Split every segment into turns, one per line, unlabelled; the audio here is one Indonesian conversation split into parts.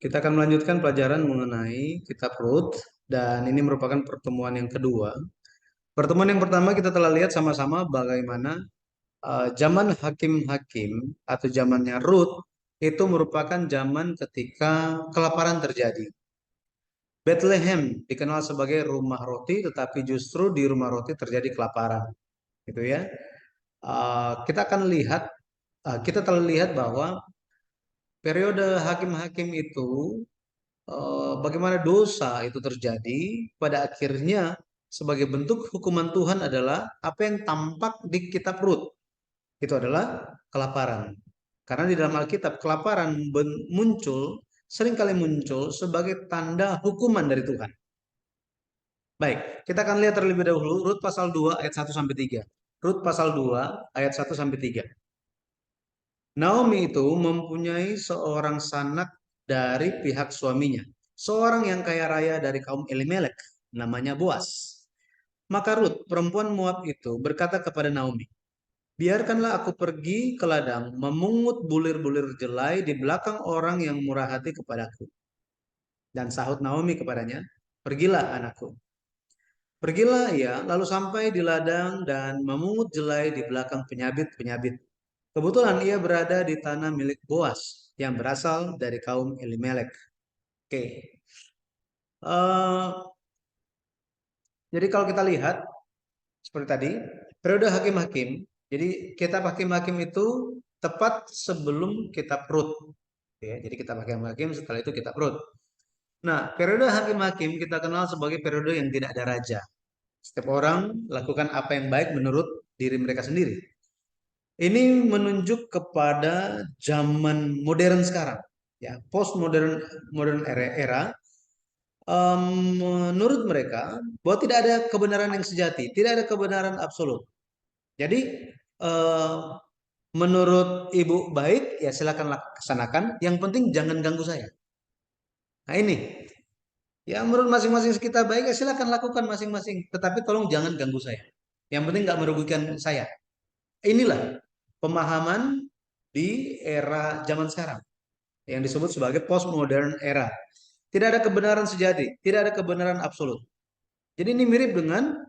Kita akan melanjutkan pelajaran mengenai kitab Rut dan ini merupakan pertemuan yang kedua. Pertemuan yang pertama kita telah lihat sama-sama bagaimana zaman hakim-hakim atau zamannya Rut itu merupakan zaman ketika kelaparan terjadi. Bethlehem dikenal sebagai rumah roti, tetapi justru di rumah roti terjadi kelaparan, gitu ya. Kita akan lihat, kita telah lihat bahwa periode hakim-hakim itu bagaimana dosa itu terjadi, pada akhirnya sebagai bentuk hukuman Tuhan adalah apa yang tampak di kitab Rut. Itu adalah kelaparan. Karena di dalam Alkitab kelaparan seringkali muncul sebagai tanda hukuman dari Tuhan. Baik, kita akan lihat terlebih dahulu Rut pasal 2 ayat 1 sampai 3. Rut pasal 2 ayat 1 sampai 3. Naomi itu mempunyai seorang sanak dari pihak suaminya, seorang yang kaya raya dari kaum Elimelek, namanya Boas. Maka Rut, perempuan Moab itu, berkata kepada Naomi, biarkanlah aku pergi ke ladang memungut bulir-bulir jelai di belakang orang yang murah hati kepadaku. Dan sahut Naomi kepadanya, pergilah anakku. Pergilah ia, lalu sampai di ladang dan memungut jelai di belakang penyabit-penyabit. Kebetulan ia berada di tanah milik Boas yang berasal dari kaum Elimelek. Oke. Eh, jadi kalau kita lihat seperti tadi, periode hakim-hakim. Jadi kitab hakim-hakim itu tepat sebelum kitab Rut. Ya, jadi kitab hakim-hakim setelah itu kitab Rut. Nah, periode hakim-hakim kita kenal sebagai periode yang tidak ada raja. Setiap orang lakukan apa yang baik menurut diri mereka sendiri. Ini menunjuk kepada zaman modern sekarang, ya post modern era. Menurut mereka bahwa tidak ada kebenaran yang sejati, tidak ada kebenaran absolut. Jadi eh, menurut ibu baik ya silakan laksanakan. Yang penting jangan ganggu saya. Nah ini ya menurut masing-masing kita baik ya silakan lakukan masing-masing. Tetapi tolong jangan ganggu saya. Yang penting nggak merugikan saya. Inilah pemahaman di era zaman sekarang yang disebut sebagai postmodern era. Tidak ada kebenaran sejati, tidak ada kebenaran absolut. Jadi ini mirip dengan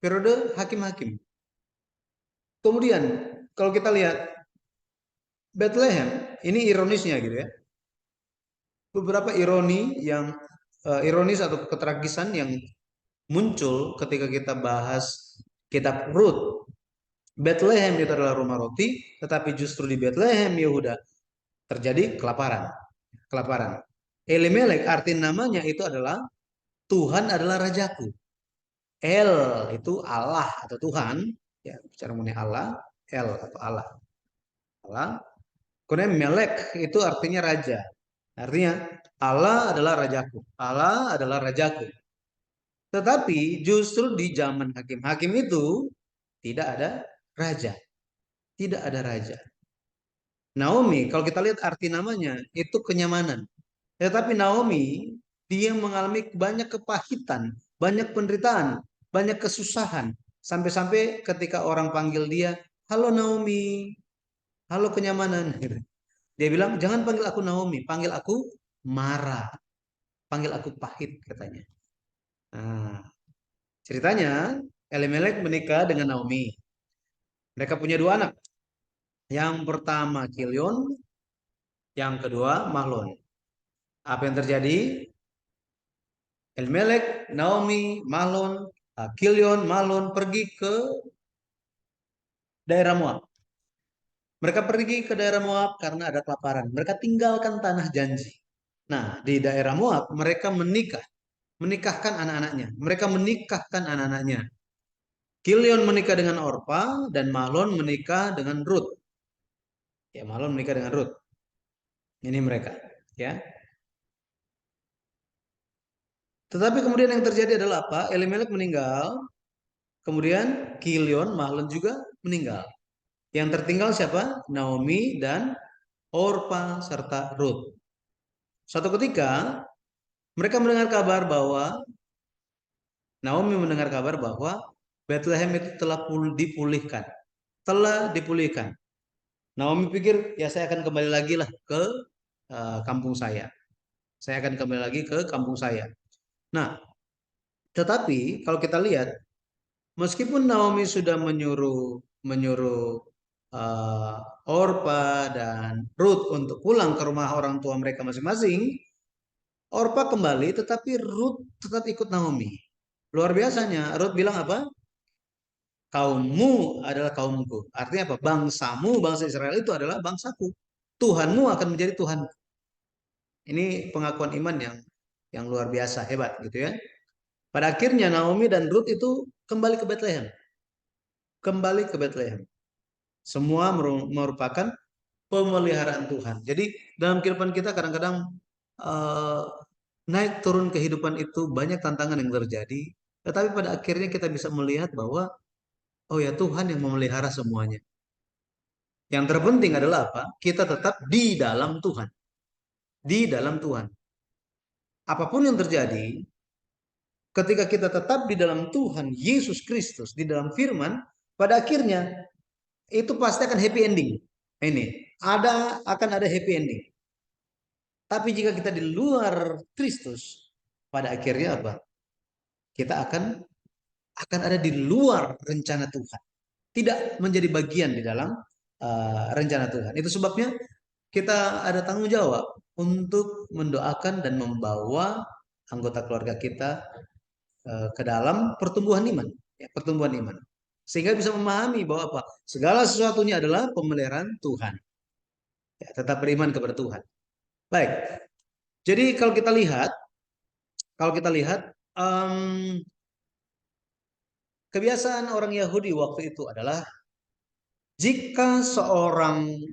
periode hakim-hakim. Kemudian kalau kita lihat Bethlehem, ini ironisnya gitu ya. Beberapa ironis atau ketragisan yang muncul ketika kita bahas kitab Rut. Bethlehem itu adalah rumah roti, tetapi justru di Bethlehem Yehuda terjadi kelaparan. Kelaparan. Elimelek arti namanya itu adalah Tuhan adalah rajaku. El itu Allah atau Tuhan, ya bicara mengenai Allah, El atau Allah. Allah. Kemudian Melek itu artinya raja. Artinya Allah adalah rajaku. Allah adalah rajaku. Tetapi justru di zaman hakim-hakim itu tidak ada raja. Tidak ada raja. Naomi, kalau kita lihat arti namanya, itu kenyamanan. Tetapi Naomi, dia mengalami banyak kepahitan, banyak penderitaan, banyak kesusahan. Sampai-sampai ketika orang panggil dia, halo Naomi, halo kenyamanan. Dia bilang, jangan panggil aku Naomi, panggil aku Mara, panggil aku pahit katanya. Nah, ceritanya, Elimelek menikah dengan Naomi. Mereka punya dua anak. Yang pertama Kilion, yang kedua Mahlon. Apa yang terjadi? Elimelek, Naomi, Mahlon, Kilion, Mahlon pergi ke daerah Moab. Mereka pergi ke daerah Moab karena ada kelaparan. Mereka tinggalkan tanah janji. Nah, di daerah Moab mereka menikahkan anak-anaknya. Mereka menikahkan anak-anaknya. Kilion menikah dengan Orpa dan Mahlon menikah dengan Ruth. Ya, Mahlon menikah dengan Ruth. Ini mereka, ya. Tetapi kemudian yang terjadi adalah apa? Elimelek meninggal, kemudian Kilion, Mahlon juga meninggal. Yang tertinggal siapa? Naomi dan Orpa serta Ruth. Suatu ketika mereka mendengar kabar bahwa Naomi mendengar kabar bahwa Bethlehem itu telah dipulihkan. Telah dipulihkan. Naomi pikir ya saya akan kembali lagi lah ke kampung saya. Saya akan kembali lagi ke kampung saya. Nah, tetapi kalau kita lihat, meskipun Naomi sudah menyuruh menyuruh uh, Orpa dan Ruth untuk pulang ke rumah orang tua mereka masing-masing, Orpa kembali, tetapi Ruth tetap ikut Naomi. Luar biasanya, Ruth bilang apa? Kaummu adalah kaumku. Artinya apa? Bangsamu, bangsa Israel itu adalah bangsaku. Tuhanmu akan menjadi Tuhan. Ini pengakuan iman yang luar biasa hebat gitu ya. Pada akhirnya Naomi dan Ruth itu kembali ke Bethlehem, kembali ke Bethlehem. Semua merupakan pemeliharaan Tuhan. Jadi dalam kehidupan kita kadang-kadang eh, naik turun kehidupan itu banyak tantangan yang terjadi, tetapi pada akhirnya kita bisa melihat bahwa oh ya Tuhan yang memelihara semuanya. Yang terpenting adalah apa? Kita tetap di dalam Tuhan, di dalam Tuhan. Apapun yang terjadi, ketika kita tetap di dalam Tuhan Yesus Kristus, di dalam firman, pada akhirnya itu pasti akan happy ending. Ini akan ada happy ending. Tapi jika kita di luar Kristus, pada akhirnya apa? Kita akan ada di luar rencana Tuhan, tidak menjadi bagian di dalam rencana Tuhan. Itu sebabnya kita ada tanggung jawab untuk mendoakan dan membawa anggota keluarga kita ke dalam pertumbuhan iman, ya, pertumbuhan iman, sehingga bisa memahami bahwa apa segala sesuatunya adalah pemeliharaan Tuhan. Ya, tetap beriman kepada Tuhan. Baik. Jadi kalau kita lihat kebiasaan orang Yahudi waktu itu adalah jika seorang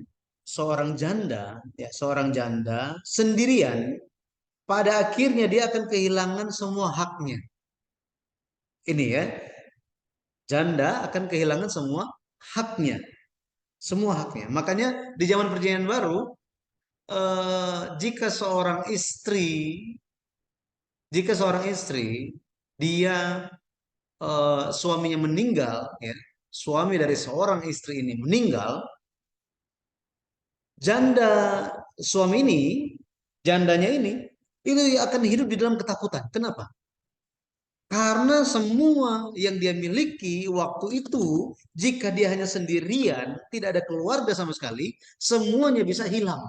seorang janda, ya seorang janda sendirian, pada akhirnya dia akan kehilangan semua haknya. Ini ya, janda akan kehilangan semua haknya, semua haknya. Makanya di zaman Perjanjian Baru, jika seorang istri dia suaminya meninggal, ya, suami dari seorang istri ini meninggal, janda suami ini, jandanya ini, itu akan hidup di dalam ketakutan. Kenapa? Karena semua yang dia miliki waktu itu, jika dia hanya sendirian, tidak ada keluarga sama sekali, semuanya bisa hilang.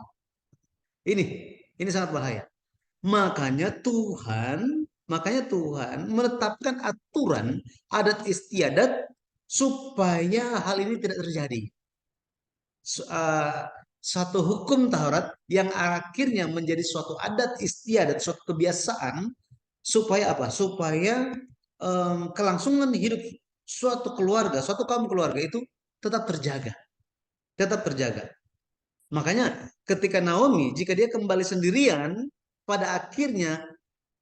Ini, ini sangat bahaya. Makanya Tuhan, makanya Tuhan menetapkan aturan adat istiadat supaya hal ini tidak terjadi. Suatu hukum Taurat yang akhirnya menjadi suatu adat istiadat, suatu kebiasaan supaya apa? Supaya kelangsungan hidup suatu keluarga, suatu kaum keluarga itu tetap terjaga, tetap terjaga. Makanya ketika Naomi, jika dia kembali sendirian, pada akhirnya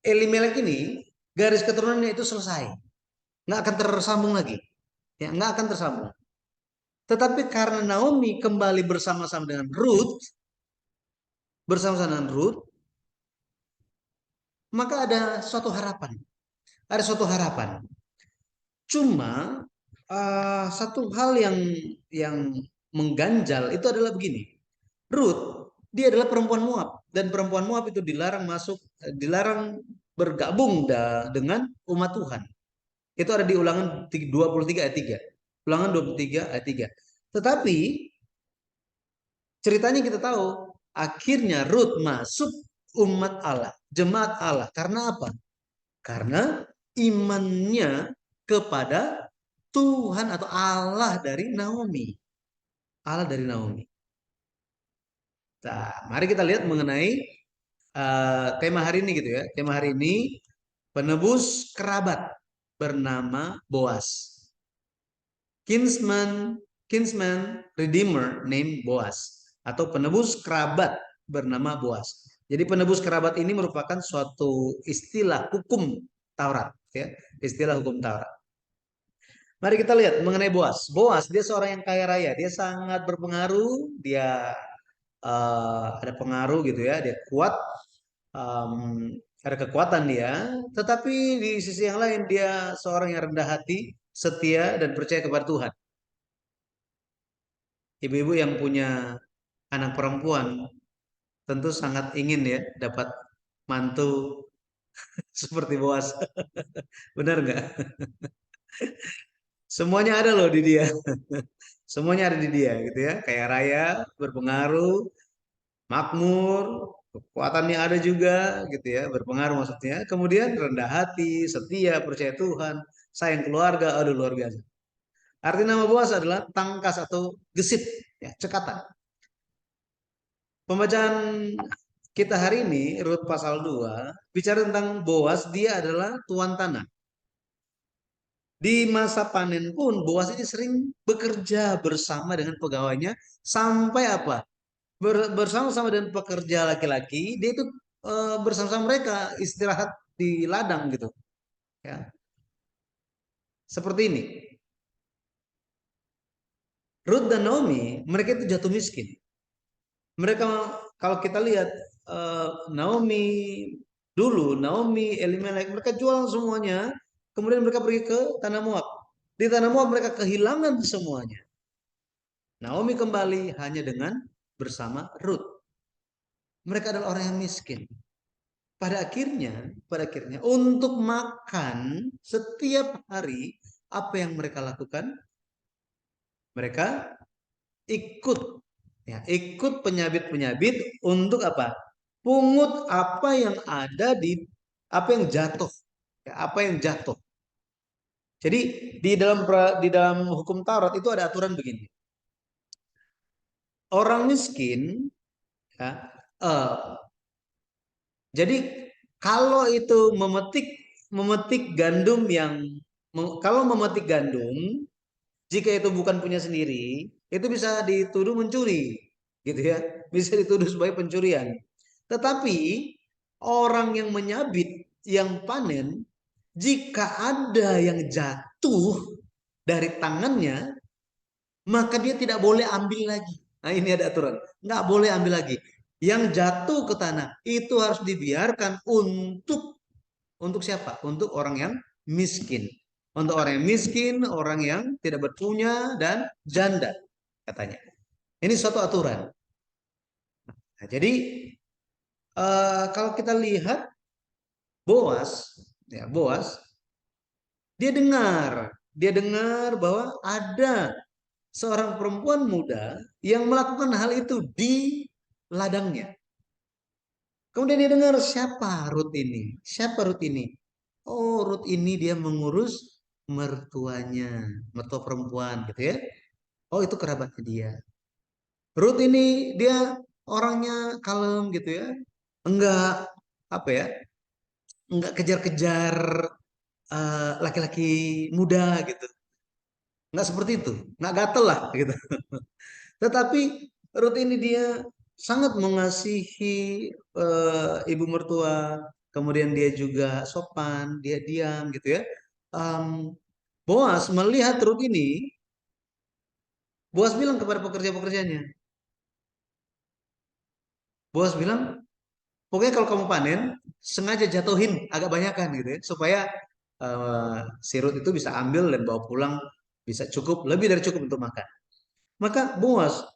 Elimelek ini garis keturunannya itu selesai, nggak akan tersambung lagi, ya nggak akan tersambung. Tetapi karena Naomi kembali bersama-sama dengan Ruth, bersama-sama dengan Ruth, maka ada suatu harapan, ada suatu harapan. Cuma satu hal yang mengganjal itu adalah begini. Ruth, dia adalah perempuan Moab dan perempuan Moab itu dilarang masuk, dilarang bergabung dengan umat Tuhan. Itu ada di Ulangan 23 ayat 3. Ulangan 23 ayat 3. Tetapi ceritanya kita tahu, akhirnya Ruth masuk umat Allah, jemaat Allah. Karena apa? Karena imannya kepada Tuhan atau Allah dari Naomi. Allah dari Naomi. Nah, mari kita lihat mengenai tema hari ini gitu ya. Tema hari ini penebus kerabat bernama Boas. Kinsman, kinsman redeemer named Boas atau penebus kerabat bernama Boas. Jadi penebus kerabat ini merupakan suatu istilah hukum Taurat, ya, istilah hukum Taurat. Mari kita lihat mengenai Boas. Boas dia seorang yang kaya raya, dia sangat berpengaruh, dia ada pengaruh gitu ya, dia kuat, ada kekuatan dia. Tetapi di sisi yang lain dia seorang yang rendah hati, setia dan percaya kepada Tuhan. Ibu-ibu yang punya anak perempuan tentu sangat ingin ya dapat mantu seperti Boas. Benar nggak? Semuanya ada loh di dia. Semuanya ada di dia gitu ya. Kayak raya, berpengaruh, makmur, kekuatannya ada juga gitu ya, berpengaruh maksudnya. Kemudian rendah hati, setia, percaya Tuhan, sayang keluarga, aduh luar biasa. Arti nama Boas adalah tangkas atau gesit, ya, cekatan. Pembacaan kita hari ini, Rut pasal 2 bicara tentang Boas, dia adalah tuan tanah. Di masa panen pun Boas ini sering bekerja bersama dengan pegawainya sampai apa? Bersama-sama dengan pekerja laki-laki, dia itu bersama-sama mereka istirahat di ladang gitu, ya. Seperti ini. Ruth dan Naomi, mereka itu jatuh miskin. Mereka kalau kita lihat Naomi dulu, Naomi, Elimelek, mereka jual semuanya, kemudian mereka pergi ke tanah Moab. Di tanah Moab mereka kehilangan semuanya. Naomi kembali hanya dengan bersama Ruth. Mereka adalah orang yang miskin. Pada akhirnya untuk makan setiap hari apa yang mereka lakukan? Mereka ikut, ya, ikut penyabit-penyabit untuk apa? Pungut apa yang ada di apa yang jatuh, ya, apa yang jatuh. Jadi di dalam hukum Taurat itu ada aturan begini. Orang miskin, ya, eh, jadi kalau itu memetik memetik gandum yang kalau memetik gandum, jika itu bukan punya sendiri, itu bisa dituduh mencuri, gitu ya. Bisa dituduh sebagai pencurian. Tetapi orang yang menyabit, yang panen, jika ada yang jatuh dari tangannya, maka dia tidak boleh ambil lagi. Nah, ini ada aturan. Nggak boleh ambil lagi. Yang jatuh ke tanah itu harus dibiarkan untuk siapa? Untuk orang yang miskin. Untuk orang yang miskin, orang yang tidak berpunya dan janda katanya. Ini suatu aturan. Nah, jadi kalau kita lihat Boas, ya Boas, dia dengar bahwa ada seorang perempuan muda yang melakukan hal itu di ladangnya. Kemudian dia dengar siapa Ruth ini? Siapa Ruth ini? Oh, Ruth ini dia mengurus mertuanya, mertua perempuan gitu ya. Oh, itu kerabatnya dia. Ruth ini dia orangnya kalem gitu ya. Enggak apa ya? Enggak kejar-kejar laki-laki muda gitu. Enggak seperti itu. Enggak gatel lah gitu. Tetapi Ruth ini dia sangat mengasihi ibu mertua. Kemudian dia juga sopan, dia diam gitu ya. Em, Boas melihat Ruth ini, Boas bilang kepada pekerja-pekerjanya, Boas bilang, pokoknya kalau kamu panen, sengaja jatuhin agak banyakan gitu ya, supaya si Ruth itu bisa ambil dan bawa pulang bisa cukup, lebih dari cukup untuk makan. Maka Boas,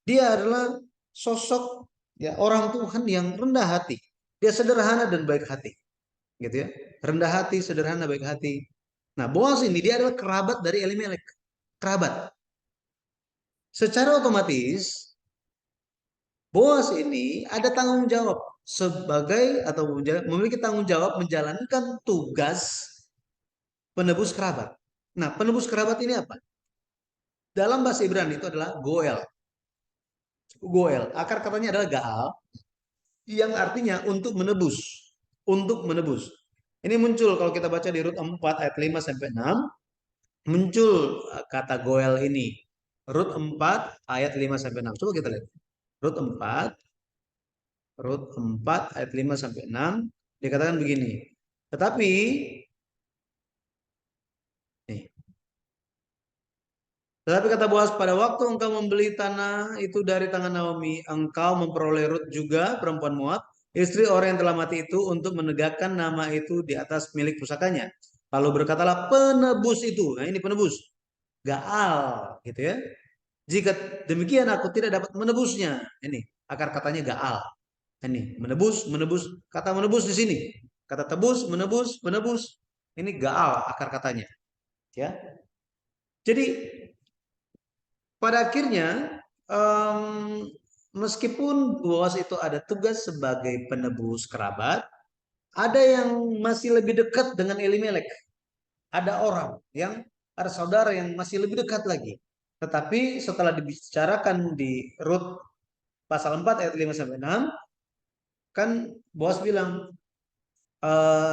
dia adalah sosok, ya, orang Tuhan yang rendah hati. Dia sederhana dan baik hati, gitu ya. Rendah hati, sederhana, baik hati. Nah, Boas ini dia adalah kerabat dari Elimelek, kerabat. Secara otomatis Boas ini ada tanggung jawab sebagai atau memiliki tanggung jawab menjalankan tugas penebus kerabat. Nah, penebus kerabat ini apa? Dalam bahasa Ibrani itu adalah goel. Goel, akar katanya adalah gaal yang artinya untuk menebus. Untuk menebus. Ini muncul kalau kita baca di Rut 4 ayat 5 sampai 6, muncul kata goel ini. Rut 4 ayat 5 sampai 6. Coba kita lihat. Rut 4 Rut 4 ayat 5 sampai 6 dikatakan begini. Tetapi nih, tetapi kata Boas, pada waktu engkau membeli tanah itu dari tangan Naomi, engkau memperoleh Rut juga, perempuan Moab, istri orang yang telah mati itu, untuk menegakkan nama itu di atas milik pusakanya. Lalu berkatalah penebus itu, nah ini penebus, Gaal, gitu ya. Jika demikian aku tidak dapat menebusnya. Ini akar katanya Gaal. Ini menebus, menebus. Kata menebus di sini. Kata tebus, menebus, menebus. Ini gaal akar katanya. Ya. Jadi pada akhirnya meskipun Boas itu ada tugas sebagai penebus kerabat, ada yang masih lebih dekat dengan Elimelek. Ada orang yang ada saudara yang masih lebih dekat lagi. Tetapi setelah dibicarakan di Rut pasal 4 ayat 5 sampai 6, kan Boas bilang,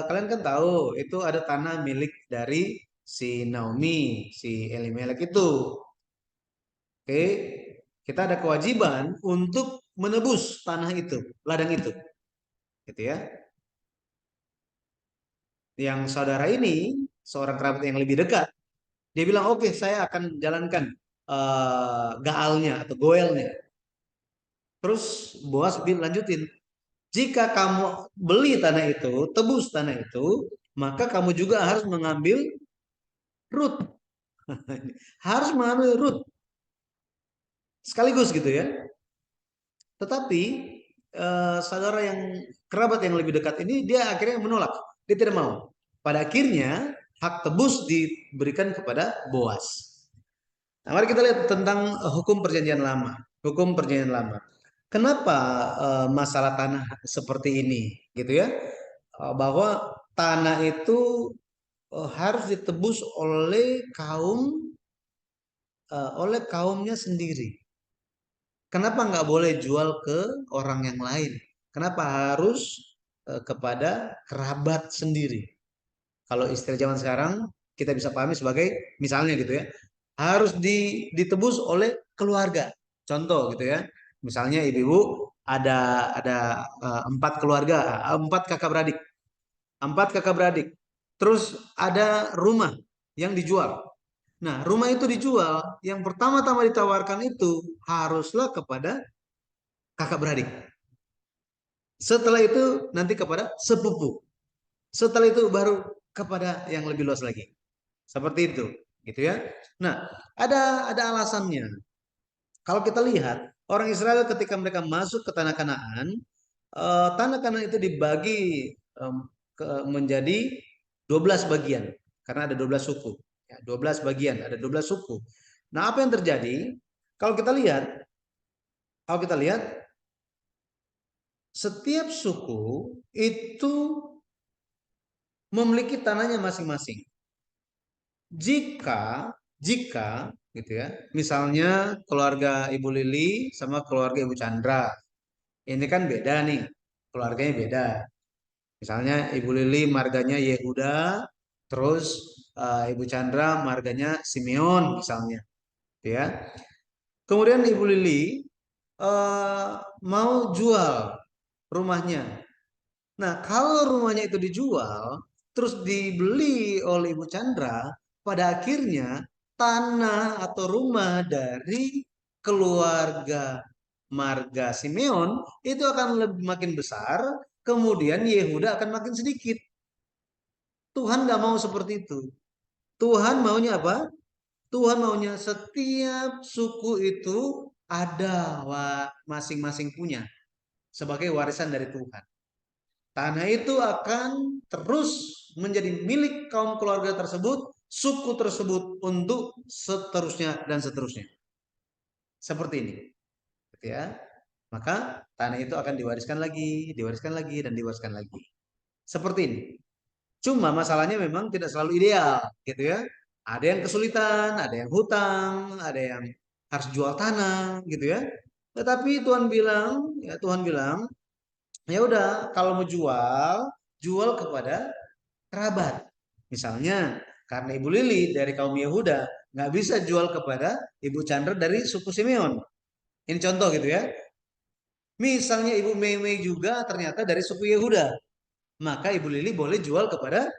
kalian kan tahu itu ada tanah milik dari si Naomi, si Elimelek itu. Oke, kita ada kewajiban untuk menebus tanah itu, ladang itu, gitu ya. Yang saudara ini seorang kerabat yang lebih dekat, dia bilang oke, saya akan jalankan gaalnya atau goelnya. Terus Boas lanjutin, jika kamu beli tanah itu, tebus tanah itu, maka kamu juga harus mengambil Rut, harus mengambil Rut sekaligus gitu ya. Tetapi saudara yang kerabat yang lebih dekat ini dia akhirnya menolak. Dia tidak mau. Pada akhirnya hak tebus diberikan kepada Boas. Nah, mari kita lihat tentang hukum perjanjian lama. Hukum perjanjian lama. Kenapa masalah tanah seperti ini, gitu ya? Bahwa tanah itu harus ditebus oleh kaumnya sendiri. Kenapa nggak boleh jual ke orang yang lain? Kenapa harus kepada kerabat sendiri? Kalau istilah zaman sekarang kita bisa pahami sebagai misalnya gitu ya, harus ditebus oleh keluarga. Contoh gitu ya, misalnya ibu-ibu ada empat keluarga, empat kakak beradik, empat kakak beradik. Terus ada rumah yang dijual. Nah, rumah itu dijual, yang pertama-tama ditawarkan itu haruslah kepada kakak beradik. Setelah itu nanti kepada sepupu. Setelah itu baru kepada yang lebih luas lagi. Seperti itu, gitu ya. Nah, ada alasannya. Kalau kita lihat orang Israel ketika mereka masuk ke tanah Kanaan itu dibagi menjadi 12 bagian karena ada 12 suku. Ya, 12 bagian, ada 12 suku. Nah, apa yang terjadi? Kalau kita lihat, kalau kita lihat setiap suku itu memiliki tanahnya masing-masing. Jika jika gitu ya, misalnya keluarga Ibu Lili sama keluarga Ibu Chandra, ini kan beda nih, keluarganya beda. Misalnya Ibu Lili marganya Yehuda, terus Ibu Chandra marganya Simeon misalnya, gitu ya. Kemudian Ibu Lili eh, mau jual rumahnya. Nah, kalau rumahnya itu dijual, terus dibeli oleh Ibu Chandra, pada akhirnya tanah atau rumah dari keluarga marga Simeon itu akan lebih makin besar, kemudian Yehuda akan makin sedikit. Tuhan nggak mau seperti itu. Tuhan maunya apa? Tuhan maunya setiap suku itu ada masing-masing punya sebagai warisan dari Tuhan. Tanah itu akan terus menjadi milik kaum keluarga tersebut, suku tersebut untuk seterusnya dan seterusnya. Seperti ini, gitu ya. Maka tanah itu akan diwariskan lagi dan diwariskan lagi. Seperti ini. Cuma masalahnya memang tidak selalu ideal, gitu ya. Ada yang kesulitan, ada yang hutang, ada yang harus jual tanah, gitu ya. Tetapi Tuhan bilang, ya udah, kalau mau jual, jual kepada kerabat. Misalnya, karena Ibu Lili dari kaum Yehuda nggak bisa jual kepada Ibu Chandra dari suku Simeon. Ini contoh gitu ya. Misalnya Ibu Mei juga ternyata dari suku Yehuda, maka Ibu Lili boleh jual kepada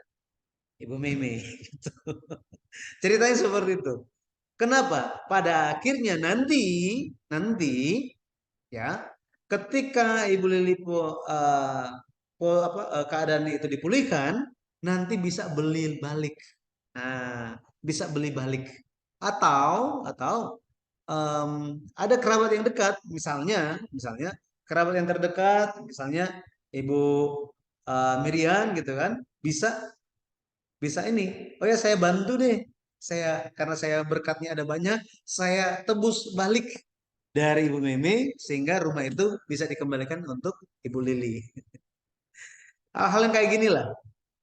Ibu Mei. Gitu. Ceritanya seperti itu. Kenapa? Pada akhirnya nanti ya, ketika Ibu Lili keadaan itu dipulihkan, nanti bisa beli balik. Nah, bisa beli balik. Atau ada kerabat yang dekat, misalnya kerabat yang terdekat, misalnya Ibu Miriam gitu kan, bisa bisa ini. Oh ya saya bantu deh. Saya karena saya berkatnya ada banyak, saya tebus balik dari Ibu Meme sehingga rumah itu bisa dikembalikan untuk Ibu Lili. Hal yang kayak gini lah.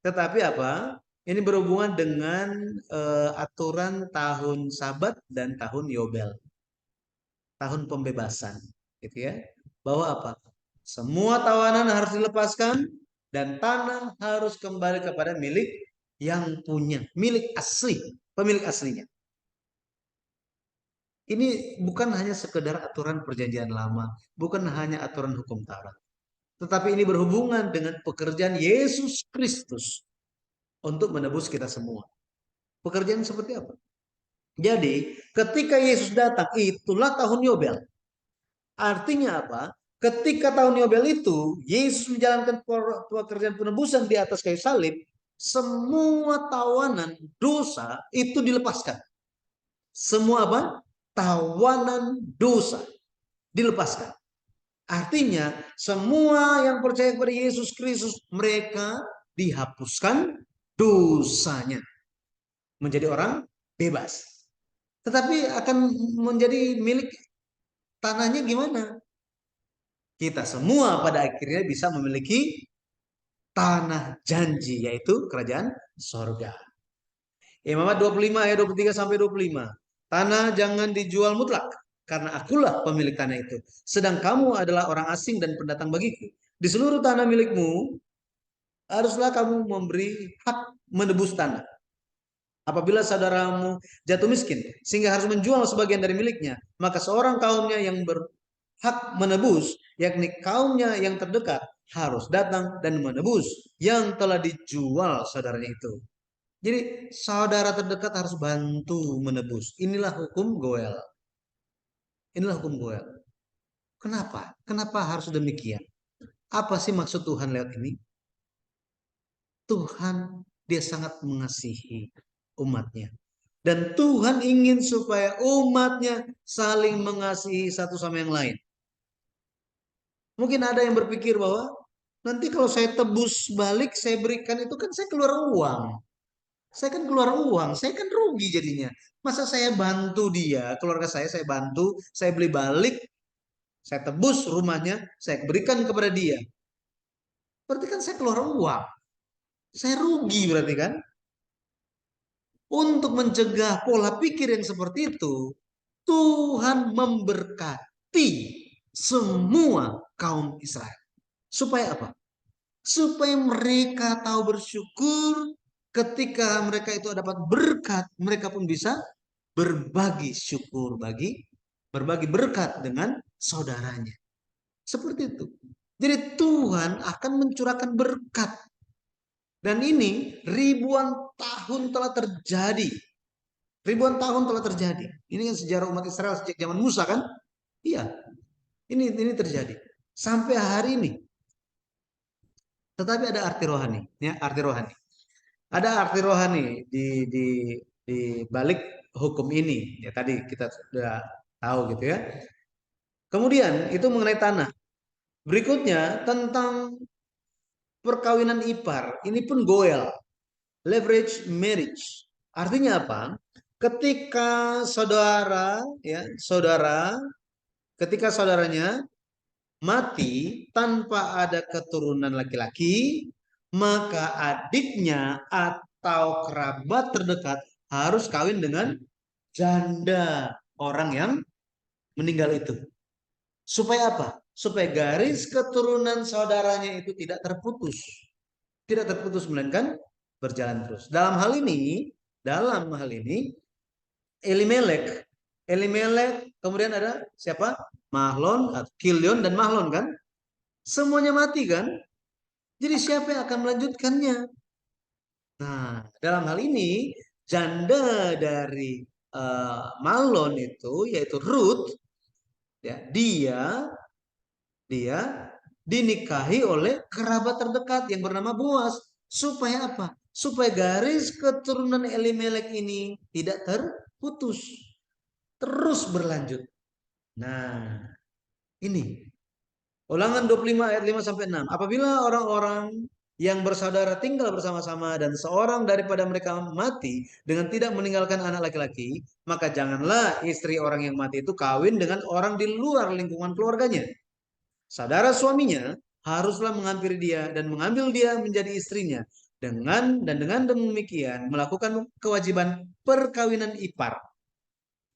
Tetapi apa? Ini berhubungan dengan aturan tahun Sabat dan tahun Yobel, tahun pembebasan, gitu ya. Bahwa apa? Semua tawanan harus dilepaskan dan tanah harus kembali kepada milik yang punya, milik asli, pemilik aslinya. Ini bukan hanya sekedar aturan perjanjian lama, bukan hanya aturan hukum Taurat, tetapi ini berhubungan dengan pekerjaan Yesus Kristus untuk menebus kita semua. Pekerjaan seperti apa? Jadi, ketika Yesus datang, itulah tahun Yobel. Artinya apa? Ketika tahun Yobel itu, Yesus menjalankan pekerjaan penebusan di atas kayu salib, semua tawanan dosa itu dilepaskan. Semua apa? Tawanan dosa dilepaskan. Artinya, semua yang percaya kepada Yesus Kristus, mereka dihapuskan dosanya. Menjadi orang bebas. Tetapi akan menjadi milik tanahnya gimana? Kita semua pada akhirnya bisa memiliki tanah janji, yaitu kerajaan sorga. Imamat 25 ayat 23 sampai 25. Tanah jangan dijual mutlak, karena akulah pemilik tanah itu. Sedang kamu adalah orang asing dan pendatang bagiku. Di seluruh tanah milikmu, haruslah kamu memberi hak menebus tanah. Apabila saudaramu jatuh miskin sehingga harus menjual sebagian dari miliknya, maka seorang kaumnya yang berhak menebus, yakni kaumnya yang terdekat, harus datang dan menebus yang telah dijual saudaranya itu. Jadi saudara terdekat harus bantu menebus. Inilah hukum Goel. Inilah hukum Goel. Kenapa? Kenapa harus demikian? Apa sih maksud Tuhan lewat ini? Tuhan dia sangat mengasihi umatnya. Dan Tuhan ingin supaya umatnya saling mengasihi satu sama yang lain. Mungkin ada yang berpikir bahwa nanti kalau saya tebus balik, saya berikan itu kan saya keluar uang. Saya kan keluar uang, saya kan rugi jadinya. Masa saya bantu dia, keluarga saya bantu, saya beli balik, saya tebus rumahnya, saya berikan kepada dia. Berarti kan saya keluar uang. Saya rugi berarti kan? Untuk mencegah pola pikir yang seperti itu, Tuhan memberkati semua kaum Israel. Supaya apa? Supaya mereka tahu bersyukur ketika mereka itu dapat berkat, mereka pun bisa berbagi syukur berbagi berkat dengan saudaranya. Seperti itu. Jadi Tuhan akan mencurahkan berkat. Dan ini ribuan tahun telah terjadi. Ribuan tahun telah terjadi. Ini kan sejarah umat Israel sejak zaman Musa kan? Iya, ini terjadi sampai hari ini. Tetapi ada arti rohani, ya arti rohani. Ada arti rohani di balik hukum ini. Ya tadi kita sudah tahu gitu ya. Kemudian itu mengenai tanah. Berikutnya tentang perkawinan ipar. Ini pun goel, leverage marriage. Artinya apa? Ketika saudara, ya saudara, ketika saudaranya mati tanpa ada keturunan laki-laki, maka adiknya atau kerabat terdekat harus kawin dengan janda orang yang meninggal itu. Supaya apa? Supaya garis keturunan saudaranya itu tidak terputus. Tidak terputus melainkan berjalan terus. Dalam hal ini Elimelek, kemudian ada siapa? Mahlon, Kilion dan Mahlon kan? Semuanya mati kan? Jadi siapa yang akan melanjutkannya? Nah, dalam hal ini janda dari Mahlon itu yaitu Ruth, ya, dia dinikahi oleh kerabat terdekat yang bernama Boas. Supaya apa? Supaya garis keturunan Elimelek ini tidak terputus, terus berlanjut. Nah, ini. Ulangan 25 ayat 5 sampai 6. Apabila orang-orang yang bersaudara tinggal bersama-sama dan seorang daripada mereka mati dengan tidak meninggalkan anak laki-laki, maka janganlah istri orang yang mati itu kawin dengan orang di luar lingkungan keluarganya. Saudara suaminya haruslah menghampiri dia dan mengambil dia menjadi istrinya dengan demikian melakukan kewajiban perkawinan ipar.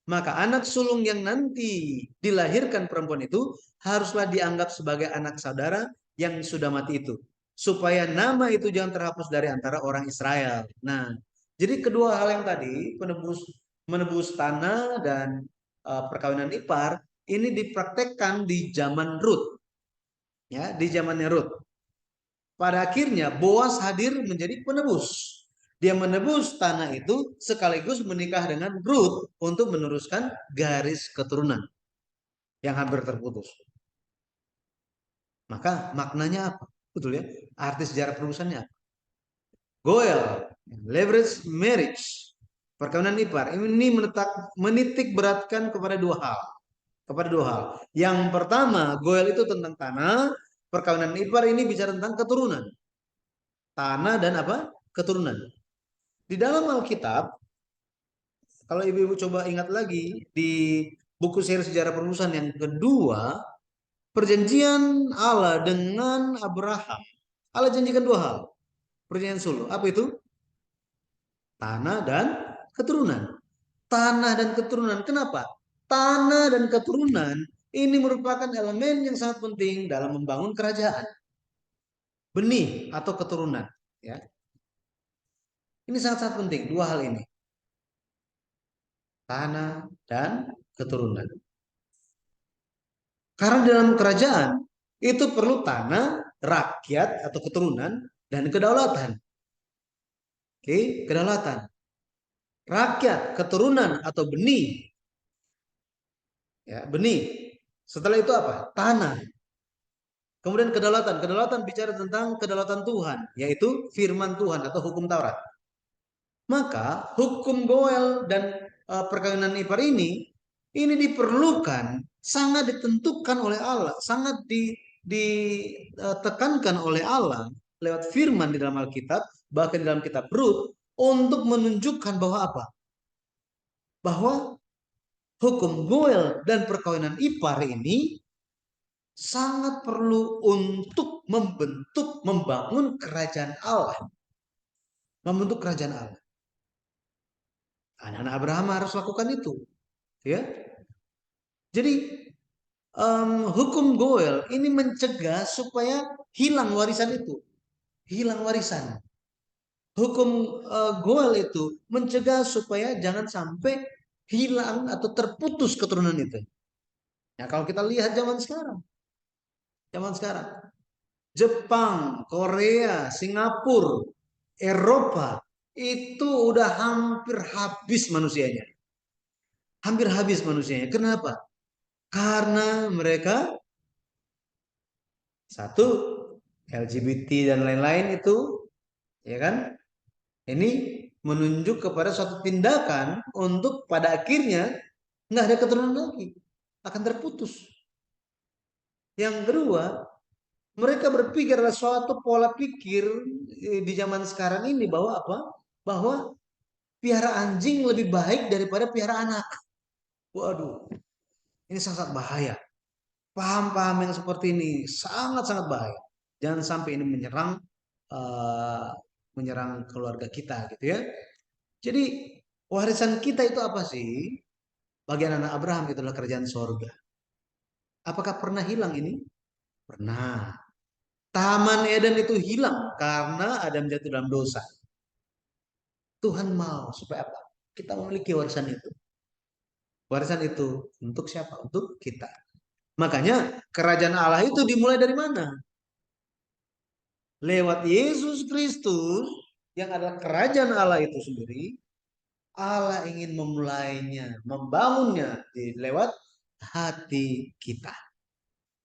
Maka anak sulung yang nanti dilahirkan perempuan itu haruslah dianggap sebagai anak saudara yang sudah mati itu. Supaya nama itu jangan terhapus dari antara orang Israel. Nah, jadi kedua hal yang tadi, menebus tanah dan perkawinan ipar, ini dipraktekkan di zaman Rut. Ya, di zamannya Rut. Pada akhirnya Boas hadir menjadi penebus. Dia menebus tanah itu sekaligus menikah dengan Ruth untuk meneruskan garis keturunan yang hampir terputus. Maka maknanya apa? Betul ya? Arti sejarah penebusannya apa? Goel, leverage marriage, perkawinan ipar. Ini menitik beratkan kepada dua hal. Kepada dua hal. Yang pertama, goel itu tentang tanah, perkawinan ipar ini bicara tentang keturunan. Tanah dan apa? Keturunan. Di dalam Alkitab, kalau ibu-ibu coba ingat lagi di buku seri sejarah perumusan yang kedua, perjanjian Allah dengan Abraham. Allah janjikan dua hal. Perjanjian Sulu. Apa itu? Tanah dan keturunan. Tanah dan keturunan. Kenapa? Tanah dan keturunan ini merupakan elemen yang sangat penting dalam membangun kerajaan. Benih atau keturunan. Ya. Ini sangat-sangat penting. Dua hal ini. Tanah dan keturunan. Karena dalam kerajaan itu perlu tanah, rakyat atau keturunan, dan kedaulatan. Oke, kedaulatan. Rakyat, keturunan atau benih. Ya, benih. Setelah itu apa? Tanah. Kemudian kedaulatan. Kedaulatan bicara tentang kedaulatan Tuhan, yaitu firman Tuhan atau hukum Taurat. Maka hukum Goel dan perkawinan ipar ini diperlukan, sangat ditentukan oleh Allah, sangat ditekankan oleh Allah lewat firman di dalam Alkitab, bahkan di dalam kitab Rut, untuk menunjukkan bahwa apa? Bahwa hukum Goel dan perkawinan ipar ini sangat perlu untuk membangun kerajaan Allah. Membentuk kerajaan Allah. Anak-anak Abraham harus lakukan itu. Ya. Jadi hukum Goel ini mencegah supaya hilang warisan itu. Hilang warisan. Hukum Goel itu mencegah supaya jangan sampai hilang atau terputus keturunan itu. Nah, kalau kita lihat zaman sekarang, Jepang, Korea, Singapura, Eropa itu udah hampir habis manusianya. Hampir habis manusianya. Kenapa? Karena mereka satu LGBT dan lain-lain itu, ya kan? Ini menunjuk kepada suatu tindakan untuk pada akhirnya nggak ada keturunan lagi, akan terputus. Yang kedua, mereka berpikir ada suatu pola pikir di zaman sekarang ini bahwa apa? Bahwa piara anjing lebih baik daripada piara anak. Waduh, ini sangat bahaya. Paham-paham yang seperti ini sangat-sangat bahaya. Jangan sampai ini uh, menyerang keluarga kita, gitu ya. Jadi warisan kita itu apa sih? Bagi anak Abraham itu adalah kerajaan sorga. Apakah pernah hilang ini? Pernah. Taman Eden itu hilang karena Adam jatuh dalam dosa. Tuhan mau supaya apa? Kita memiliki warisan itu. Warisan itu untuk siapa? Untuk kita. Makanya kerajaan Allah itu dimulai dari mana? Lewat Yesus Kristus yang adalah kerajaan Allah itu sendiri. Allah ingin memulainya, membangunnya lewat hati kita.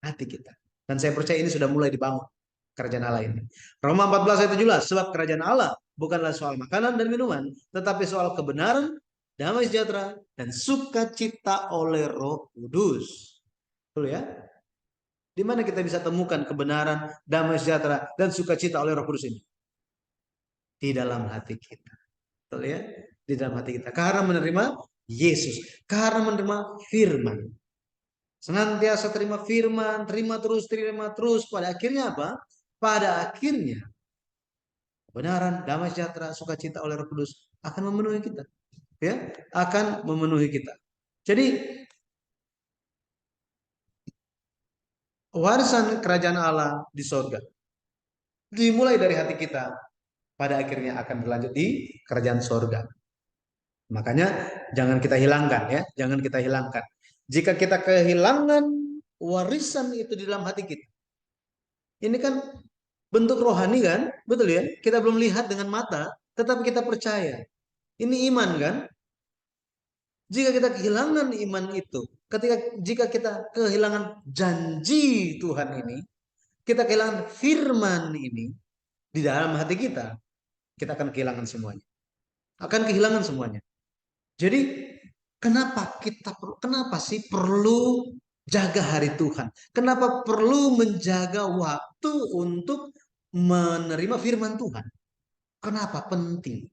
Hati kita. Dan saya percaya ini sudah mulai dibangun kerajaan Allah ini. Roma 14 ayat 17, sebab kerajaan Allah bukanlah soal makanan dan minuman, tetapi soal kebenaran, damai sejahtera, dan sukacita oleh Roh Kudus. Betul ya? Di mana kita bisa temukan kebenaran, damai sejahtera, dan sukacita oleh Roh Kudus ini? Di dalam hati kita. Betul ya? Di dalam hati kita. Karena menerima Yesus. Karena menerima firman. Senantiasa terima firman, terima terus, terima terus. Pada akhirnya apa? Pada akhirnya kebenaran, damai sejahtera, sukacita oleh Roh Kudus akan memenuhi kita. Ya, akan memenuhi kita. Jadi warisan kerajaan Allah di sorga dimulai dari hati kita, pada akhirnya akan berlanjut di kerajaan sorga. Makanya jangan kita hilangkan ya, jangan kita hilangkan. Jika kita kehilangan warisan itu di dalam hati kita, ini kan bentuk rohani kan, betul ya? Kita belum lihat dengan mata, tetapi kita percaya. Ini iman kan? Jika kita kehilangan iman itu, jika kita kehilangan janji Tuhan ini, kita kehilangan firman ini di dalam hati kita akan kehilangan semuanya. Akan kehilangan semuanya. Jadi kenapa sih perlu jaga hari Tuhan? Kenapa perlu menjaga waktu untuk menerima firman Tuhan? Kenapa penting?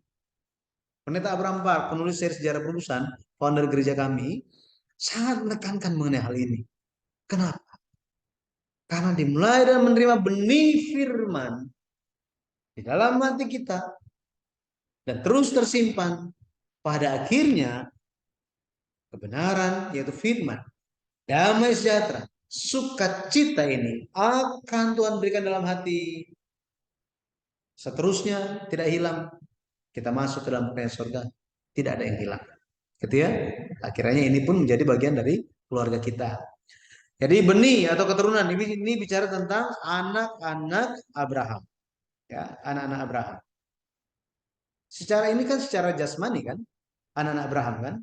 Pendeta Abraham Park, penulis seri sejarah perubahan, founder gereja kami, sangat menekankan mengenai hal ini. Kenapa? Karena dimulai dan menerima benih firman di dalam hati kita dan terus tersimpan, pada akhirnya kebenaran yaitu firman, damai sejahtera, sukacita ini akan Tuhan berikan dalam hati. Seterusnya tidak hilang. Kita masuk ke dalam kerajaan surga, tidak ada yang hilang. Gitu ya. Akhirnya ini pun menjadi bagian dari keluarga kita. Jadi benih atau keturunan ini bicara tentang anak-anak Abraham, ya, anak-anak Abraham. Secara ini kan secara jasmani kan, anak-anak Abraham kan,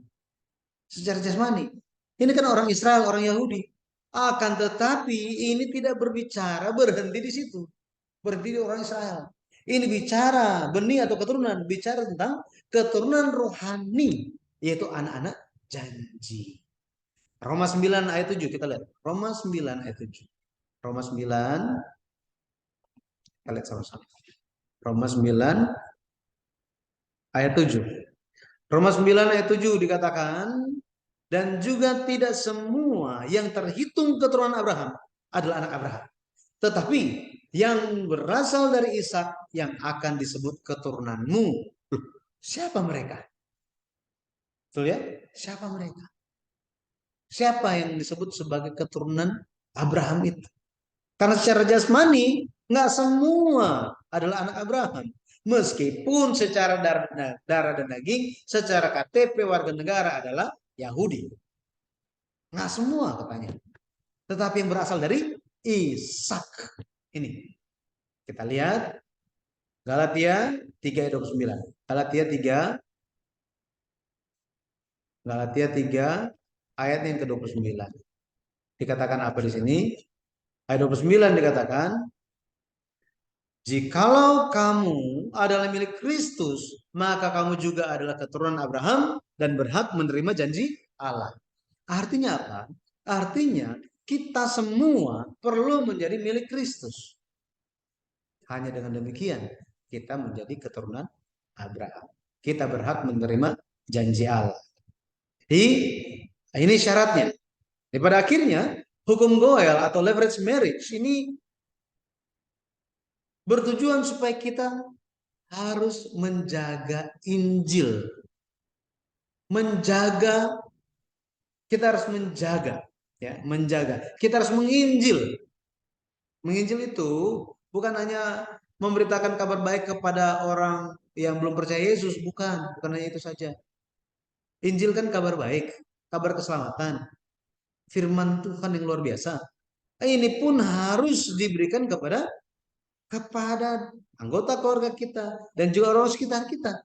secara jasmani. Ini kan orang Israel, orang Yahudi. Akan tetapi ini tidak berbicara berhenti di situ, berhenti di orang Israel. Ini bicara benih atau keturunan, bicara tentang keturunan rohani, yaitu anak-anak janji. Roma 9 ayat 7 kita lihat. Roma 9 ayat 7. Roma 9 kita lihat sama-sama. Roma 9 ayat 7. Roma 9 ayat 7 dikatakan, dan juga tidak semua yang terhitung keturunan Abraham adalah anak Abraham. Tetapi yang berasal dari Ishak yang akan disebut keturunanmu. Siapa mereka? Betul ya? Siapa mereka? Siapa yang disebut sebagai keturunan Abraham itu? Karena secara jasmani nggak semua adalah anak Abraham. Meskipun secara darah dan daging, secara KTP warga negara adalah Yahudi. Nggak semua katanya. Tetapi yang berasal dari Ishak. Ini. Kita lihat Galatia 3 ayat 29. Galatia 3 Galatia 3 ayat yang ke-29. Dikatakan apa di sini? Ayat 29 dikatakan, jikalau kamu adalah milik Kristus, maka kamu juga adalah keturunan Abraham dan berhak menerima janji Allah. Artinya apa? Artinya kita semua perlu menjadi milik Kristus. Hanya dengan demikian kita menjadi keturunan Abraham. Kita berhak menerima janji Allah. Jadi ini syaratnya. Pada akhirnya hukum Goel atau leverage marriage ini bertujuan supaya kita harus menjaga Injil. Menjaga, kita harus menjaga, ya, menjaga. Kita harus menginjil. Menginjil itu bukan hanya memberitakan kabar baik kepada orang yang belum percaya Yesus, bukan hanya itu saja. Injil kan kabar baik, kabar keselamatan, firman Tuhan yang luar biasa. Ini pun harus diberikan kepada anggota keluarga kita dan juga orang sekitar kita.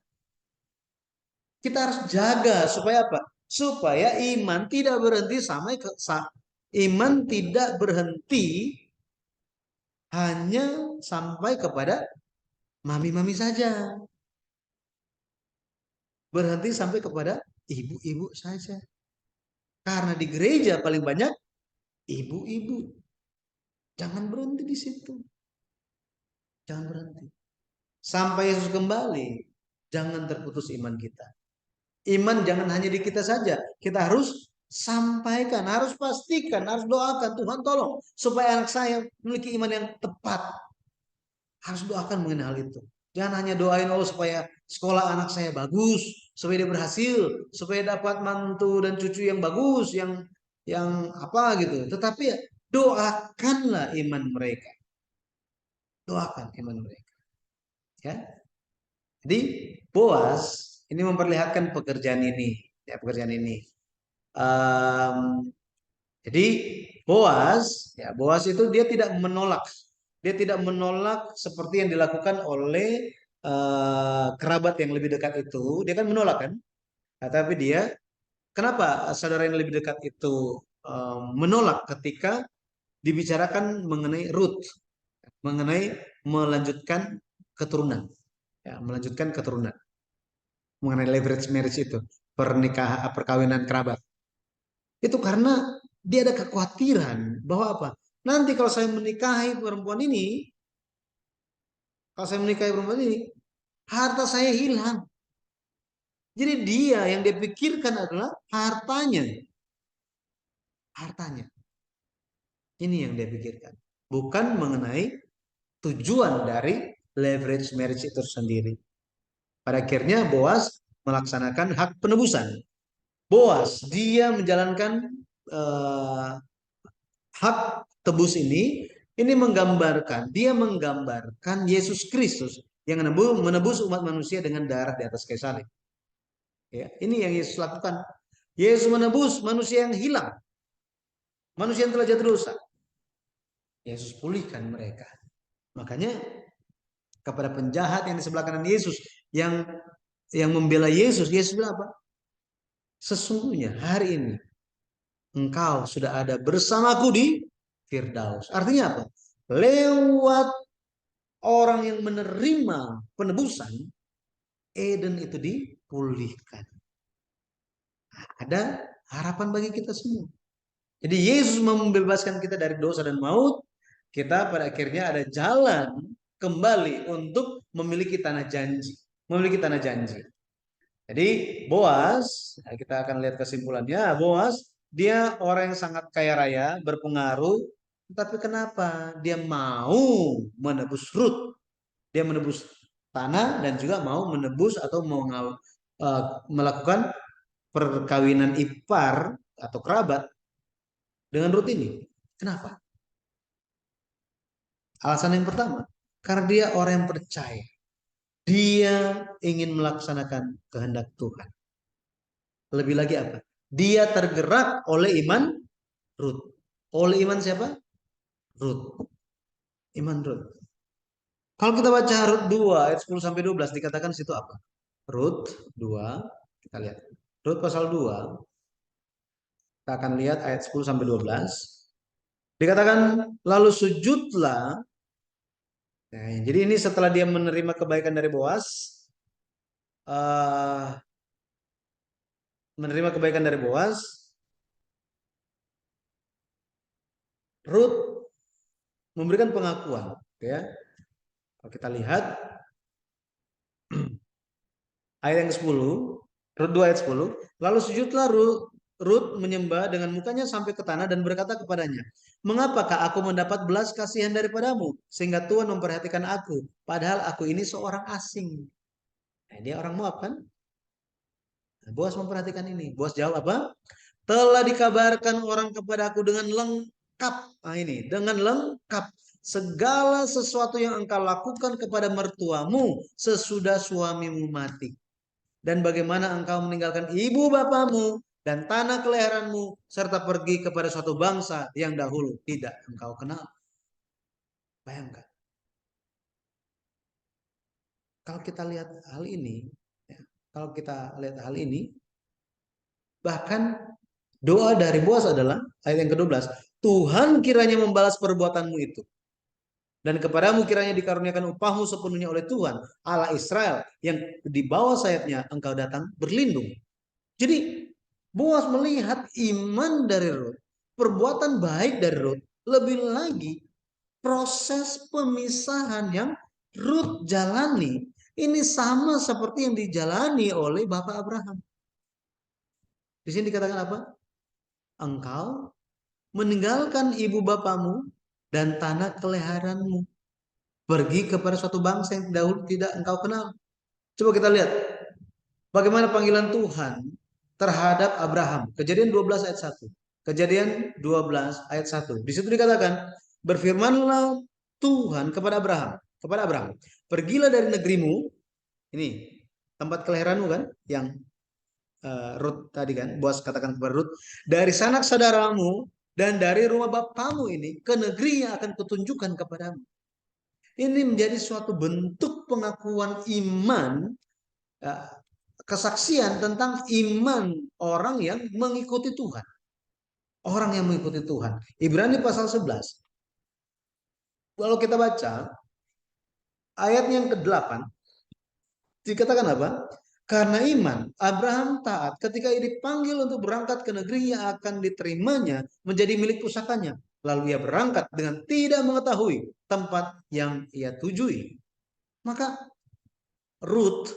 Kita harus jaga supaya apa? Supaya iman tidak berhenti iman tidak berhenti hanya sampai kepada mami-mami saja. Berhenti sampai kepada ibu-ibu saja. Karena di gereja paling banyak ibu-ibu. Jangan berhenti di situ. Jangan berhenti. Sampai Yesus kembali, jangan terputus iman kita. Iman jangan hanya di kita saja. Kita harus sampaikan, harus pastikan, harus doakan. Tuhan tolong supaya anak saya memiliki iman yang tepat. Harus doakan mengenai hal itu. Jangan hanya doain Allah supaya sekolah anak saya bagus, supaya dia berhasil, supaya dapat mantu dan cucu yang bagus, yang apa gitu. Tetapi ya, doakanlah iman mereka. Doakan iman mereka. Ya. Jadi Boas ini memperlihatkan pekerjaan ini, ya pekerjaan ini. Um, jadi Boas itu dia tidak menolak, seperti yang dilakukan oleh kerabat yang lebih dekat itu. Dia kan menolak kan? Nah, tapi dia, kenapa saudara yang lebih dekat itu menolak ketika dibicarakan mengenai Ruth, mengenai melanjutkan keturunan, ya, melanjutkan keturunan, mengenai leverage marriage itu, pernikahan, perkawinan kerabat. Itu karena dia ada kekhawatiran bahwa apa? Nanti kalau saya menikahi perempuan ini, harta saya hilang. Jadi dia yang dia pikirkan adalah hartanya. Hartanya. Ini yang dia pikirkan. Bukan mengenai tujuan dari leverage marriage itu sendiri. Pada akhirnya Boas melaksanakan hak penebusan. Boas dia menjalankan eh, hak tebus ini dia menggambarkan Yesus Kristus yang menebus umat manusia dengan darah di atas kayu salib. Ya, ini yang Yesus lakukan. Yesus menebus manusia yang hilang, manusia yang telah jatuh dosa. Yesus pulihkan mereka. Makanya kepada penjahat yang di sebelah kanan Yesus, yang membela Yesus, Yesus bilang apa? Sesungguhnya hari ini engkau sudah ada bersamaku di Firdaus. Artinya apa? Lewat orang yang menerima penebusan, Eden itu dipulihkan. Ada harapan bagi kita semua. Jadi Yesus membebaskan kita dari dosa dan maut. Kita pada akhirnya ada jalan kembali untuk memiliki tanah janji. Memiliki tanah janji. Jadi Boas, kita akan lihat kesimpulannya. Boas, dia orang yang sangat kaya raya, berpengaruh. Tapi kenapa dia mau menebus Ruth? Dia menebus tanah dan juga mau menebus atau mau melakukan perkawinan ipar atau kerabat dengan Ruth ini. Kenapa? Alasan yang pertama, karena dia orang yang percaya. Dia ingin melaksanakan kehendak Tuhan. Lebih lagi apa? Dia tergerak oleh iman Ruth. Oleh iman siapa? Ruth. Iman Ruth. Kalau kita baca Rut 2 ayat 10 sampai 12 dikatakan situ apa? Rut 2, kita lihat. Rut pasal 2, kita akan lihat ayat 10 sampai 12. Dikatakan lalu sujudlah. Nah, jadi ini setelah dia menerima kebaikan dari Boas, uh, menerima kebaikan dari Boas, Rut memberikan pengakuan, ya. Kalau kita lihat ayat yang ke-10, Rut 2 ayat 10, lalu sujudlah Rut menyembah dengan mukanya sampai ke tanah dan berkata kepadanya, "Mengapakah aku mendapat belas kasihan daripadamu sehingga Tuhan memperhatikan aku, padahal aku ini seorang asing?" Nah, dia orang Moab kan? Nah, Boas memperhatikan ini. Boas jawab apa? Telah dikabarkan orang kepadaku dengan lengkap. Nah ini, dengan lengkap. Segala sesuatu yang engkau lakukan kepada mertuamu sesudah suamimu mati. Dan bagaimana engkau meninggalkan ibu bapamu dan tanah kelahiranmu serta pergi kepada suatu bangsa yang dahulu tidak engkau kenal. Bayangkan. Kalau kita lihat hal ini, ya, bahkan doa dari Boas adalah ayat yang ke-12. Tuhan kiranya membalas perbuatanmu itu. Dan kepadamu kiranya dikaruniakan upahmu sepenuhnya oleh Tuhan, Allah Israel, yang di bawah sayapnya engkau datang berlindung. Jadi Boas melihat iman dari Rut, perbuatan baik dari Rut, lebih lagi Proses pemisahan yang Rut jalani ini sama seperti yang dijalani oleh Bapak Abraham. Di sini dikatakan apa? Engkau meninggalkan ibu bapamu dan tanah kelahiranmu, pergi kepada suatu bangsa yang dahulu tidak engkau kenal. Coba kita lihat bagaimana panggilan Tuhan terhadap Abraham. Kejadian 12 ayat 1. Kejadian 12 ayat 1. Di situ dikatakan, berfirmanlah Tuhan kepada Abraham, pergilah dari negerimu, ini tempat kelahiranmu kan, yang Rut tadi kan, Boas katakan kepada Rut, dari sanak saudaramu dan dari rumah bapamu ini ke negeri yang akan kutunjukkan kepadamu. Ini menjadi suatu bentuk pengakuan iman, kesaksian tentang iman orang yang mengikuti Tuhan. Orang yang mengikuti Tuhan. Ibrani pasal 11. Kalau kita baca ayat yang ke-8, dikatakan apa? Karena iman, Abraham taat ketika ia dipanggil untuk berangkat ke negeri yang akan diterimanya menjadi milik pusakanya. Lalu ia berangkat dengan tidak mengetahui tempat yang ia tujui. Maka Rut,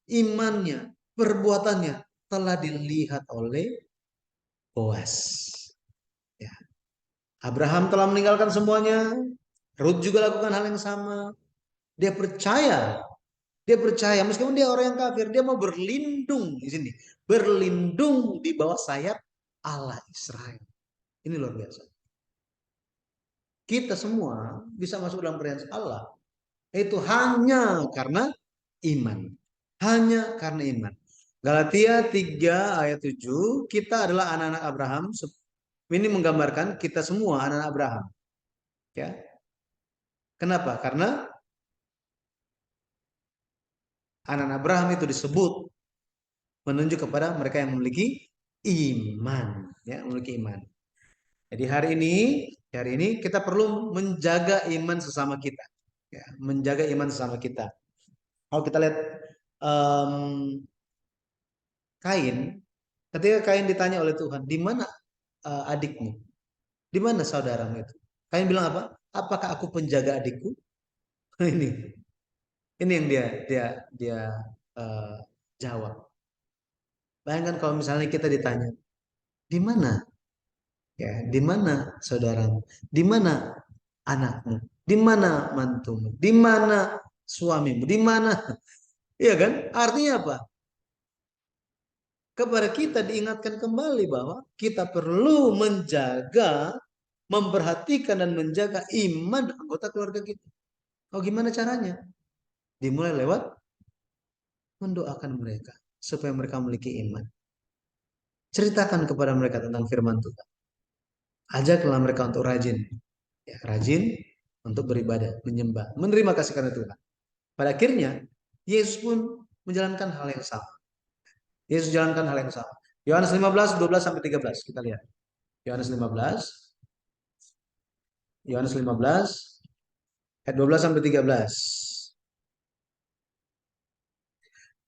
imannya, perbuatannya telah dilihat oleh Boas. Ya. Abraham telah meninggalkan semuanya. Rut juga lakukan hal yang sama. Dia percaya. Dia percaya meskipun dia orang yang kafir, dia mau berlindung di sini. Berlindung di bawah sayap Allah Israel. Ini luar biasa. Kita semua bisa masuk dalam perhentian Allah. Itu hanya karena iman. Hanya karena iman. Galatia 3 ayat 7, kita adalah anak-anak Abraham. Ini menggambarkan kita semua anak-anak Abraham. Ya. Kenapa? Karena anak-anak Abraham itu disebut menunjuk kepada mereka yang memiliki iman, ya, memiliki iman. Jadi hari ini kita perlu menjaga iman sesama kita, ya, menjaga iman sesama kita. Kalau kita lihat um, Kain, ketika Kain ditanya oleh Tuhan, di mana adikmu? Di mana saudaramu itu? Kain bilang apa? Apakah aku penjaga adikku? Ini, ini yang dia uh, jawab. Bayangkan kalau misalnya kita ditanya, di mana? Ya, di mana saudaramu? Di mana anakmu? Di mana mantumu? Di mana suamimu? Di mana? Iya kan? Artinya apa? Kepada kita diingatkan kembali bahwa kita perlu menjaga, memperhatikan dan menjaga iman anggota keluarga kita. Oh, gimana caranya? Dimulai lewat mendoakan mereka supaya mereka memiliki iman. Ceritakan kepada mereka tentang firman Tuhan. Ajaklah mereka untuk rajin, ya, rajin untuk beribadah, menyembah, menerima kasih karena Tuhan. Pada akhirnya Yesus pun menjalankan hal yang sama. Yesus jalankan hal yang sama. Yohanes 15, 12 sampai 13 kita lihat. Yohanes 15, Yohanes 15 ayat 12 sampai 13.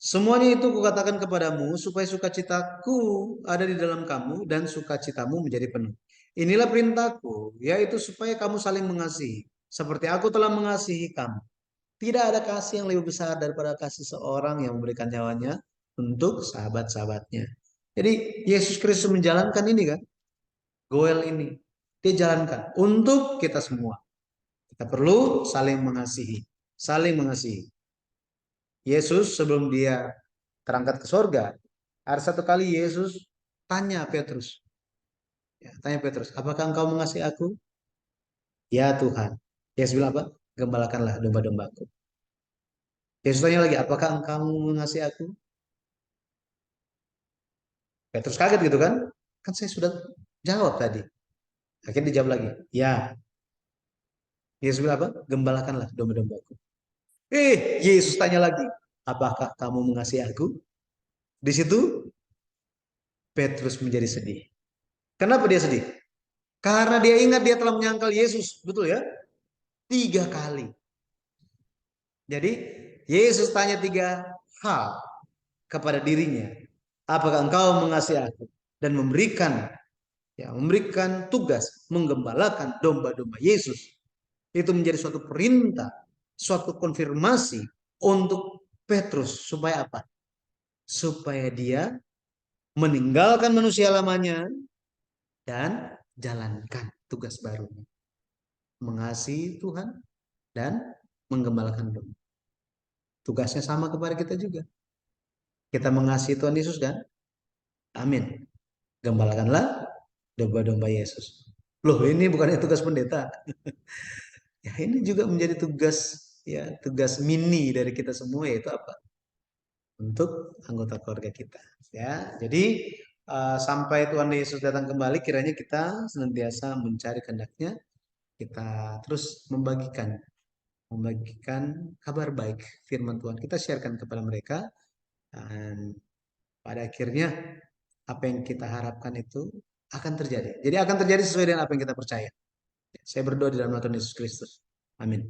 Semuanya itu kukatakan kepadamu supaya sukacitaku ada di dalam kamu dan sukacitamu menjadi penuh. Inilah perintahku, yaitu supaya kamu saling mengasihi, seperti aku telah mengasihi kamu. Tidak ada kasih yang lebih besar daripada kasih seorang yang memberikan nyawanya untuk sahabat-sahabatnya. Jadi Yesus Kristus menjalankan ini kan, goel ini. Dia jalankan untuk kita semua. Kita perlu saling mengasihi, saling mengasihi. Yesus sebelum dia terangkat ke sorga, ada satu kali Yesus tanya Petrus, ya, tanya Petrus, apakah engkau mengasihi aku? Ya Tuhan. Yesus bilang apa? Gembalakanlah domba-dombaku. Yesus tanya lagi, apakah engkau mengasihi aku? Petrus kaget gitu kan? Kan saya sudah jawab tadi. Akhirnya dijawab lagi, ya. Yesus bilang apa? Gembalakanlah domba-dombaku. Yesus tanya lagi, apakah kamu mengasihi aku? Di situ Petrus menjadi sedih. Kenapa dia sedih? Karena dia ingat dia telah menyangkal Yesus, betul ya? 3 kali. Jadi Yesus tanya 3 hal kepada dirinya. Apakah engkau mengasihi aku? Dan memberikan ya, memberikan tugas menggembalakan domba-domba Yesus. Itu menjadi suatu perintah, suatu konfirmasi untuk Petrus supaya apa? Supaya dia meninggalkan manusia lamanya dan jalankan tugas barunya, mengasihi Tuhan dan menggembalakan domba. Tugasnya sama kepada kita juga. Kita mengasihi Tuhan Yesus kan? Amin. Gembalakanlah domba-domba Yesus. Loh, ini bukannya tugas pendeta. Ya, ini juga menjadi tugas, ya, tugas mini dari kita semua, yaitu apa? Untuk anggota keluarga kita. Ya, jadi sampai Tuhan Yesus datang kembali, kiranya kita senantiasa mencari kehendaknya, kita terus membagikan kabar baik firman Tuhan. Kita sharekan kepada mereka, dan pada akhirnya apa yang kita harapkan itu akan terjadi. Jadi akan terjadi sesuai dengan apa yang kita percaya. Saya berdoa di dalam nama Tuhan Yesus Kristus. Amin.